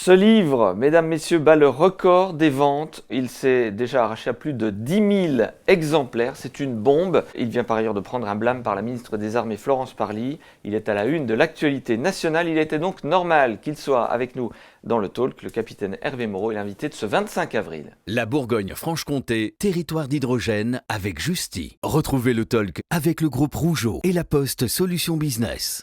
Ce livre, mesdames, messieurs, bat le record des ventes. Il s'est déjà arraché à plus de 10 000 exemplaires. C'est une bombe. Il vient par ailleurs de prendre un blâme par la ministre des Armées Florence Parly. Il est à la une de l'actualité nationale. Il était donc normal qu'il soit avec nous dans le talk. Le capitaine Hervé Moreau est l'invité de ce 25 avril. La Bourgogne-Franche-Comté, territoire d'hydrogène avec Justy. Retrouvez le talk avec le groupe Rougeau et la Poste Solutions Business.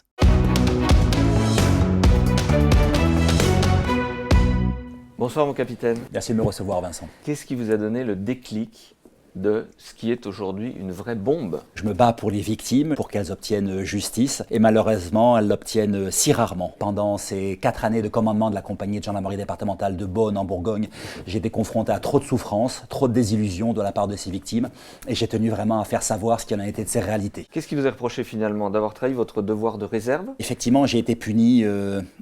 Bonsoir mon capitaine. Merci de me recevoir, Vincent. Qu'est-ce qui vous a donné le déclic de ce qui est aujourd'hui une vraie bombe? Je me bats pour les victimes, pour qu'elles obtiennent justice, et malheureusement, elles l'obtiennent si rarement. Pendant ces 4 années de commandement de la compagnie de gendarmerie départementale de Beaune en Bourgogne, j'ai été confronté à trop de souffrances, trop de désillusions de la part de ces victimes, et j'ai tenu vraiment à faire savoir ce qu'il en a été de ces réalités. Qu'est-ce qui vous est reproché finalement? D'avoir trahi votre devoir de réserve? Effectivement, j'ai été puni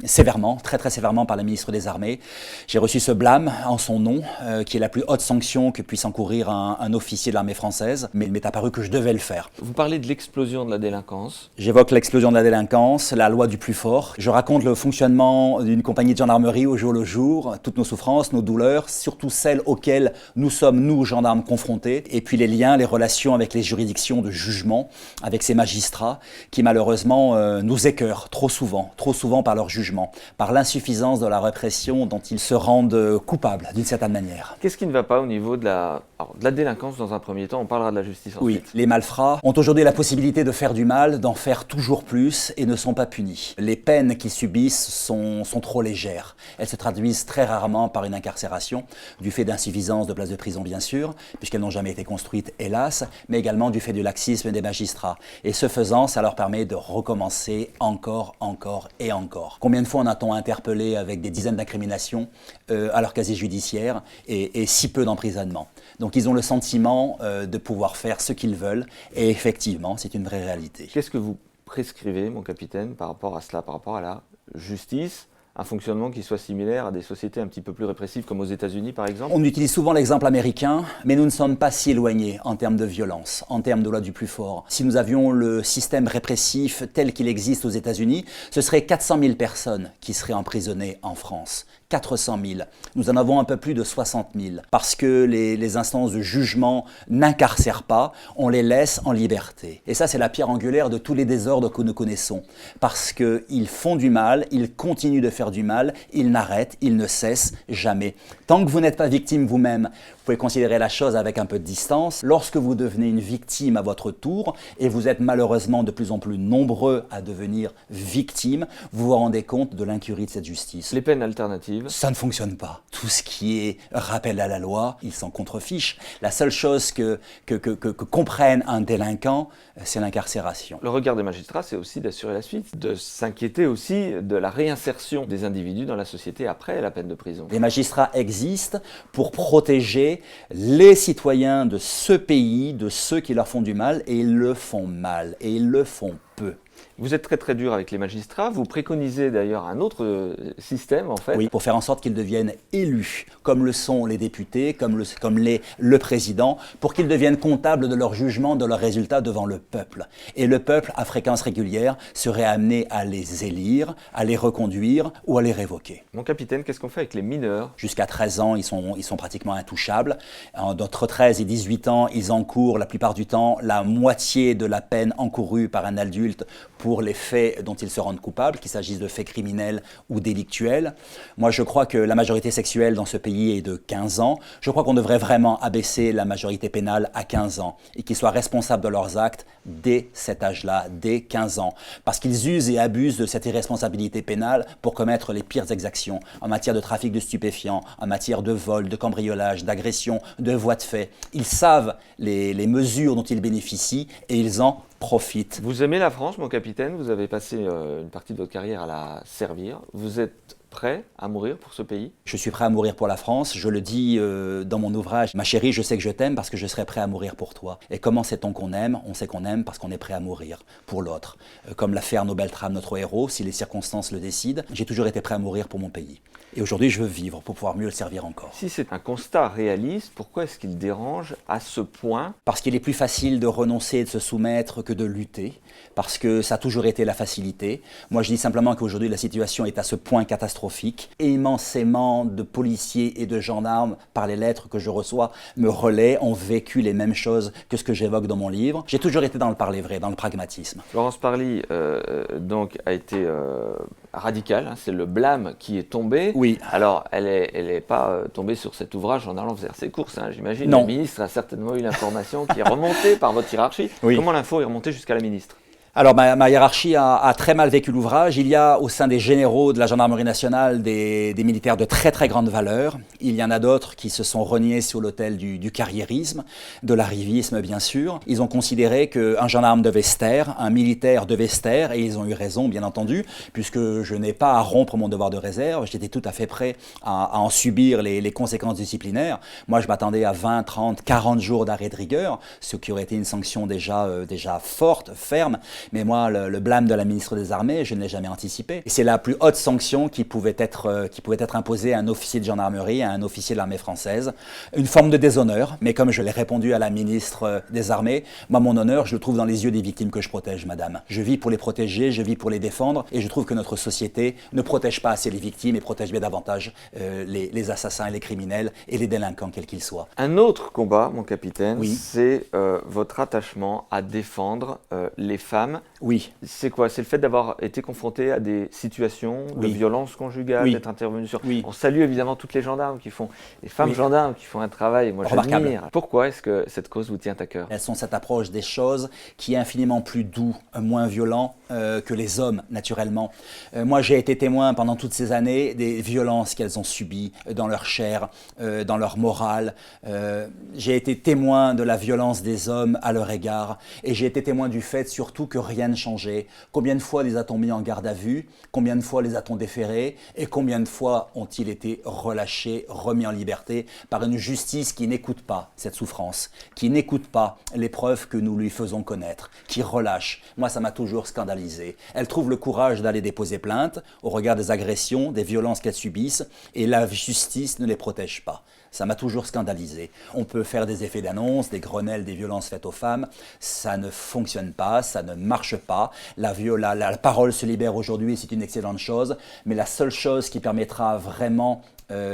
sévèrement, très sévèrement par la ministre des Armées. J'ai reçu ce blâme en son nom, qui est la plus haute sanction que puisse encourir un officier de l'armée française, mais il m'est apparu que je devais le faire. Vous parlez de l'explosion de la délinquance. J'évoque l'explosion de la délinquance, la loi du plus fort. Je raconte le fonctionnement d'une compagnie de gendarmerie au jour le jour, toutes nos souffrances, nos douleurs, surtout celles auxquelles nous sommes, nous, gendarmes, confrontés, et puis les liens, les relations avec les juridictions de jugement, avec ces magistrats qui malheureusement nous écœurent trop souvent par leur jugement, par l'insuffisance de la répression dont ils se rendent coupables d'une certaine manière. Qu'est-ce qui ne va pas au niveau de la délinquance dans un premier temps? On parlera de la justice ensuite. Oui, les malfrats ont aujourd'hui la possibilité de faire du mal, d'en faire toujours plus et ne sont pas punis. Les peines qu'ils subissent sont trop légères. Elles se traduisent très rarement par une incarcération, du fait d'insuffisance de places de prison bien sûr, puisqu'elles n'ont jamais été construites hélas, mais également du fait du laxisme des magistrats. Et ce faisant, ça leur permet de recommencer encore et encore. Combien de fois en a-t-on interpellé avec des dizaines d'incriminations à leur casier judiciaire et si peu d'emprisonnement? Donc ils ont le sentiment de pouvoir faire ce qu'ils veulent, et effectivement, c'est une vraie réalité. Qu'est-ce que vous prescrivez, mon capitaine, par rapport à cela, par rapport à la justice? Un fonctionnement qui soit similaire à des sociétés un petit peu plus répressives comme aux États-Unis par exemple? On utilise souvent l'exemple américain, mais nous ne sommes pas si éloignés en termes de violence, en termes de loi du plus fort. Si nous avions le système répressif tel qu'il existe aux États-Unis, ce serait 400 000 personnes qui seraient emprisonnées en France. 400 000. Nous en avons un peu plus de 60 000. Parce que les instances de jugement n'incarcèrent pas, on les laisse en liberté. Et ça, c'est la pierre angulaire de tous les désordres que nous connaissons. Parce qu'ils font du mal, ils continuent de faire du mal, ils n'arrêtent, ils ne cessent jamais. Tant que vous n'êtes pas victime vous-même, vous pouvez considérer la chose avec un peu de distance. Lorsque vous devenez une victime à votre tour, et vous êtes malheureusement de plus en plus nombreux à devenir victimes, vous vous rendez compte de l'incurie de cette justice. Les peines alternatives? Ça ne fonctionne pas. Tout ce qui est rappel à la loi, ils s'en contrefichent. La seule chose que comprenne un délinquant, c'est l'incarcération. Le regard des magistrats, c'est aussi d'assurer la suite, de s'inquiéter aussi de la réinsertion des individus dans la société après la peine de prison. Les magistrats existent pour protéger les citoyens de ce pays, de ceux qui leur font du mal, et ils le font mal, et ils le font peu. Vous êtes très dur avec les magistrats, vous préconisez d'ailleurs un autre système en fait. Oui, pour faire en sorte qu'ils deviennent élus, comme le sont les députés, comme l'est le président, pour qu'ils deviennent comptables de leur jugement, de leurs résultats devant le peuple. Et le peuple, à fréquence régulière, serait amené à les élire, à les reconduire ou à les révoquer. Mon capitaine, qu'est-ce qu'on fait avec les mineurs? Jusqu'à 13 ans, ils sont pratiquement intouchables. Entre 13 et 18 ans, ils encourent la plupart du temps la moitié de la peine encourue par un adulte pour les faits dont ils se rendent coupables, qu'il s'agisse de faits criminels ou délictuels. Moi, je crois que la majorité sexuelle dans ce pays est de 15 ans. Je crois qu'on devrait vraiment abaisser la majorité pénale à 15 ans et qu'ils soient responsables de leurs actes dès cet âge-là, dès 15 ans. Parce qu'ils usent et abusent de cette irresponsabilité pénale pour commettre les pires exactions en matière de trafic de stupéfiants, en matière de vol, de cambriolage, d'agression, de voies de fait. Ils savent les mesures dont ils bénéficient et ils en profitent. Vous aimez la France, mon capitaine? Vous avez passé une partie de votre carrière à la servir. Vous êtes prêt à mourir pour ce pays? Je suis prêt à mourir pour la France. Je le dis dans mon ouvrage. Ma chérie, je sais que je t'aime parce que je serai prêt à mourir pour toi. Et comment sait-on qu'on aime? On sait qu'on aime parce qu'on est prêt à mourir pour l'autre. Comme l'a fait Arnaud Beltrame, notre héros, si les circonstances le décident. J'ai toujours été prêt à mourir pour mon pays. Et aujourd'hui, je veux vivre pour pouvoir mieux le servir encore. Si c'est un constat réaliste, pourquoi est-ce qu'il dérange à ce point? Parce qu'il est plus facile de renoncer et de se soumettre que de lutter. Parce que ça a toujours été la facilité. Moi, je dis simplement qu'aujourd'hui, la situation est à ce point catastrophique catastrophique. Immensément de policiers et de gendarmes, par les lettres que je reçois, me relaient, ont vécu les mêmes choses que ce que j'évoque dans mon livre. J'ai toujours été dans le parler vrai, dans le pragmatisme. Florence Parly donc a été radicale, hein, c'est le blâme qui est tombé. Oui. Alors, elle est pas tombée sur cet ouvrage en allant faire ses courses, hein, j'imagine. Non. Le ministre a certainement eu l'information qui est remontée par votre hiérarchie. Oui. Comment l'info est remontée jusqu'à la ministre? Alors, ma hiérarchie a très mal vécu l'ouvrage. Il y a au sein des généraux de la gendarmerie nationale des militaires de très très grande valeur. Il y en a d'autres qui se sont reniés sur l'autel du carriérisme, de l'arrivisme bien sûr. Ils ont considéré qu'un gendarme devait se taire, un militaire devait se taire, et ils ont eu raison bien entendu, puisque je n'ai pas à rompre mon devoir de réserve. J'étais tout à fait prêt à en subir les conséquences disciplinaires. Moi, je m'attendais à 20, 30, 40 jours d'arrêt de rigueur, ce qui aurait été une sanction déjà forte, ferme. Mais moi, le blâme de la ministre des Armées, je ne l'ai jamais anticipé. Et c'est la plus haute sanction qui pouvait être imposée à un officier de gendarmerie, à un officier de l'armée française. Une forme de déshonneur, mais comme je l'ai répondu à la ministre des Armées, moi, mon honneur, je le trouve dans les yeux des victimes que je protège, madame. Je vis pour les protéger, je vis pour les défendre, et je trouve que notre société ne protège pas assez les victimes et protège bien davantage les assassins et les criminels et les délinquants, quels qu'ils soient. Un autre combat, mon capitaine, Oui. c'est votre attachement à défendre les femmes. Oui. C'est quoi? C'est le fait d'avoir été confronté à des situations de Oui. violence conjugale, Oui. d'être intervenu sur... Oui. On salue évidemment toutes les gendarmes qui font, les femmes Oui. gendarmes qui font un travail, moi Remarquable. j'admire. Pourquoi est-ce que cette cause vous tient à cœur? Elles sont cette approche des choses qui est infiniment plus doux, moins violent que les hommes, naturellement. Moi, j'ai été témoin pendant toutes ces années des violences qu'elles ont subies dans leur chair, dans leur morale. J'ai été témoin de la violence des hommes à leur égard, et j'ai été témoin du fait surtout que rien ne changeait. Combien de fois les a-t-on mis en garde à vue? Combien de fois les a-t-on déférés? Et combien de fois ont-ils été relâchés, remis en liberté par une justice qui n'écoute pas cette souffrance, qui n'écoute pas les preuves que nous lui faisons connaître, qui relâche? Moi, ça m'a toujours scandalisé. Elles trouvent le courage d'aller déposer plainte au regard des agressions, des violences qu'elles subissent, et la justice ne les protège pas. Ça m'a toujours scandalisé. On peut faire des effets d'annonce, des Grenelles, des violences faites aux femmes. Ça ne fonctionne pas, ça ne marche pas. La parole se libère aujourd'hui et c'est une excellente chose. Mais la seule chose qui permettra vraiment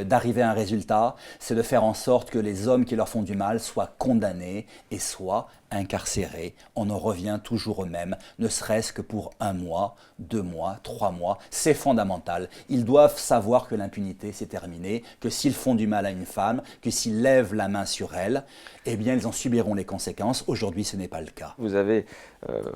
d'arriver à un résultat, c'est de faire en sorte que les hommes qui leur font du mal soient condamnés et soient incarcérés. On en revient toujours au même, ne serait-ce que pour 1 mois, 2 mois, 3 mois. C'est fondamental. Ils doivent savoir que l'impunité, c'est terminé, que s'ils font du mal à une femme, que s'ils lèvent la main sur elle, eh bien, ils en subiront les conséquences. Aujourd'hui, ce n'est pas le cas. Vous avez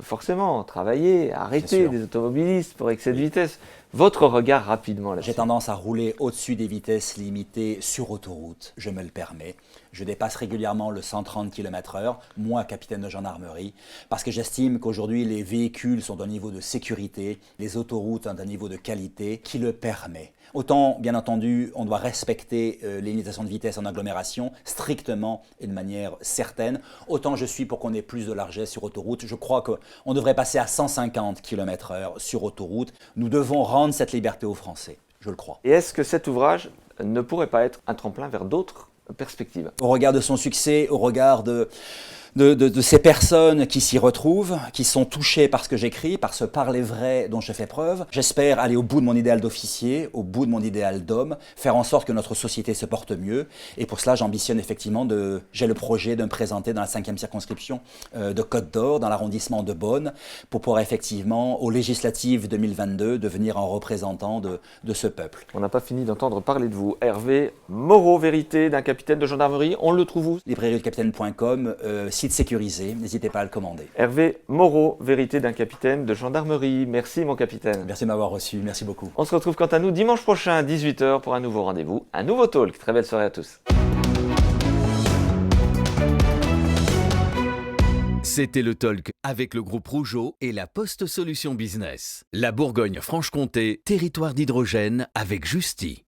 forcément travaillé, arrêté Bien sûr. des automobilistes pour excès de vitesse. Votre regard rapidement là-dessus? J'ai tendance à rouler au-dessus des vitesses limitées sur autoroute, je me le permets. Je dépasse régulièrement le 130 km/h, moi, capitaine de gendarmerie, parce que j'estime qu'aujourd'hui, les véhicules sont d'un niveau de sécurité, les autoroutes ont un niveau de qualité qui le permet. Autant, bien entendu, on doit respecter les limitations de vitesse en agglomération strictement et de manière certaine. Autant je suis pour qu'on ait plus de largesse sur autoroute. Je crois qu'on devrait passer à 150 km/h sur autoroute. Nous devons rendre cette liberté aux Français, je le crois. Et est-ce que cet ouvrage ne pourrait pas être un tremplin vers d'autres perspectives? Au regard de son succès, au regard de ces personnes qui s'y retrouvent, qui sont touchées par ce que j'écris, par ce parler vrai dont je fais preuve. J'espère aller au bout de mon idéal d'officier, au bout de mon idéal d'homme, faire en sorte que notre société se porte mieux. Et pour cela, j'ambitionne effectivement j'ai le projet de me présenter dans la 5e circonscription de Côte d'Or, dans l'arrondissement de Beaune, pour pouvoir effectivement, aux législatives 2022, devenir un représentant de ce peuple. On n'a pas fini d'entendre parler de vous. Hervé Moreau, vérité d'un capitaine de gendarmerie, on le trouve où? Librairielecapitaine.com, site sécurisé, n'hésitez pas à le commander. Hervé Moreau, vérité d'un capitaine de gendarmerie. Merci mon capitaine. Merci de m'avoir reçu, merci beaucoup. On se retrouve quant à nous dimanche prochain à 18h pour un nouveau rendez-vous, un nouveau talk. Très belle soirée à tous. C'était le Talk avec le groupe Rougeau et la Poste Solutions Business. La Bourgogne-Franche-Comté, territoire d'hydrogène avec Justy.